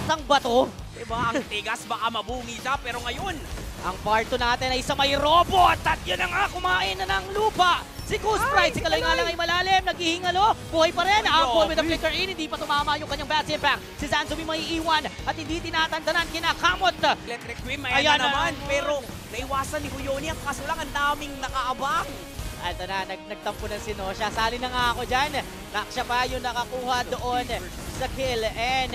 isang bato. Diba, ang tigas baka mabungi siya, pero ngayon, Ang part 2 natin ay sa may robot at yun na nga, kumain na ng lupa. Si Cool Sprite, si Kaloy nga lang ay malalim, naghihingalo, buhay pa rin. Apple with a flicker in, hindi pa tumama yung kanyang bats impact. Si Zansumi may iwan at hindi tinatandanan, kinakamot. Electric Queen, ayan na naman, pero naiwasan ni Huyoni, ang kaso lang ang daming nakaabang. Ito na, nagtampo ng Sinosha. Sali na nga ako dyan. Raksha pa yung nakakuha doon sa kill. And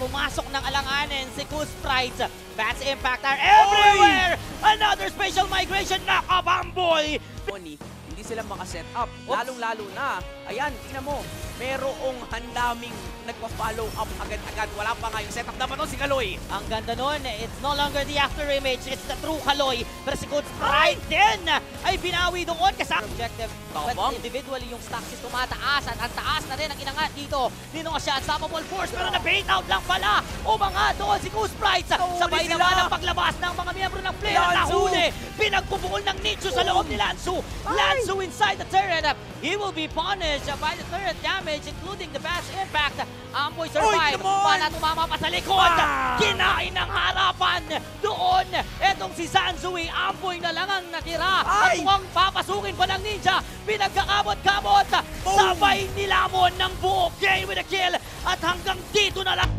pumasok ng alanganin si Cool Sprite. Bats impact are everywhere! Another special migration, nakabamboy! Hindi sila makaset up, lalong-lalo na. Ayan, tingnan mo, merong handaming nagpa-follow up agad-agad. Wala pa nga yung setup na ba to si Kaloy? Ang ganda nun, it's no longer the after image, it's the true Kaloy. Pero si Cool Sprite din ay binawi doon kasama objective. But individually yung stacks is tumataas at ang taas na rin ang inangat dito. Dino nga siya unstoppable force pero na-bait out lang pala. Umangat doon si Cool Sprite. Sabay naman ang paglabas ng mga miyembro ng player na huli. Pinagpupukol ng Nicho sa loob ni Lanzu. Lanzu inside the turret. He will be punished by the turret damage including the bash impact. Amboy survive. Pana tumama pa sa likod. Kinain ng harapan. Doon, etong si Zansui, Amboy na lang ang natira. At mukhang papasukin pa ng Ninja. Pinagkakamot-kamot. Sabay nilamon ng buo game with a kill. At hanggang dito na lang.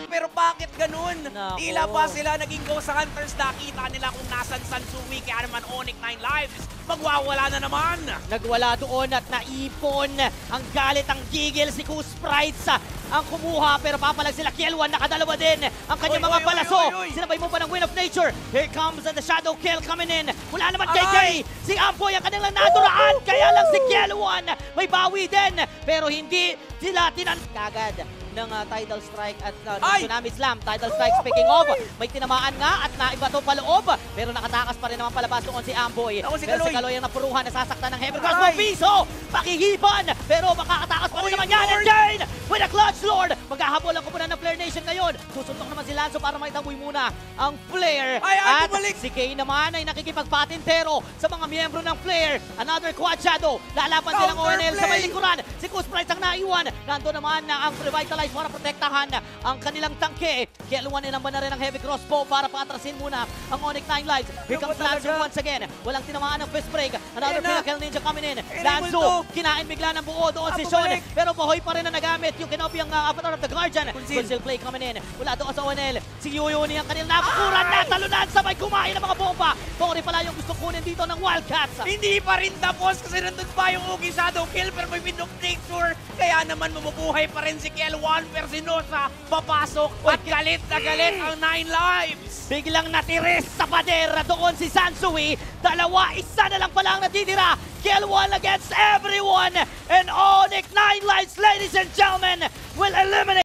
Pero bakit ganun? Nako. Tila ba sila naging Ghost Hunters? Nakita nila kung nasan Sansui, kaya naman Onyx 9 lives. Magwawala na naman. Nagwala doon at naipon. Ang galit, ang gigil si Cool Sprites. Ang kumuha pero papalag sila. Kielwan nakadalawa din. Ang kanyang mga palaso. Sinabay mo pa ng Wind of Nature. Here comes the shadow kill coming in. Wala naman kay Kay. Si Amboy ang kanilang naduraan. Kaya lang si Kielwan may bawi din. Pero hindi sila kagad ng Tidal Strike at Tsunami Slam. Tidal Strike speaking of, may tinamaan nga at naibato paloob. Pero nakatakas pa rin naman palabas doon si Amboy. Pero si Kaloy ang napuruhan, nasasaktan ng Heavy Crossbow Piso. Pakihipan, pero makakatakas pa rin naman yan. And then, with a Clutch Lord, maghahabol ang kupunan ng Flare Nation ngayon. Susuntok naman si Lanzo para maitaboy muna ang Flare. At si Kay naman ay nakikipagpatintero sa mga miyembro ng Flare. Another Quad Shadow. Lalaban nilang ONL sa may likuran. Si Cool Sprite ang naiwan. Nando naman na ang Revitalize para protektahan ang kanilang tangke. Kielwan inamba na rin ang Heavy Crossbow para paatrasin muna ang Onyx 9 lives. Here comes Lanzo once again. Walang tinamaan ng fist break. Another Pinnacle Ninja coming in. Lanzo, kinain bigla ng buo doon si Sean. Pero buhay pa rin na nagamit yung kinopi ang Avatar of the Guardian. Conceal play coming in. Wala doon sa ONL. Si Yuyuni ang kanilang nakukuran. Natalunan sabay kumain ng mga bomba. Tori pala yung gusto kunin dito ng Wildcats. Hindi pa rin tapos kasi nandun pa yung Ugi Shadow Kill pero may Wind of Nature. Kaya naman mabubuhay pa rin si Kielwan. Persinosa papasok at galit na galit ang 9 lives. Biglang natiris sa pader doon si Sansui. Dalawa, isa na lang pala ang natitira. Kielwan against everyone. And Onyx 9 lives, ladies and gentlemen, will eliminate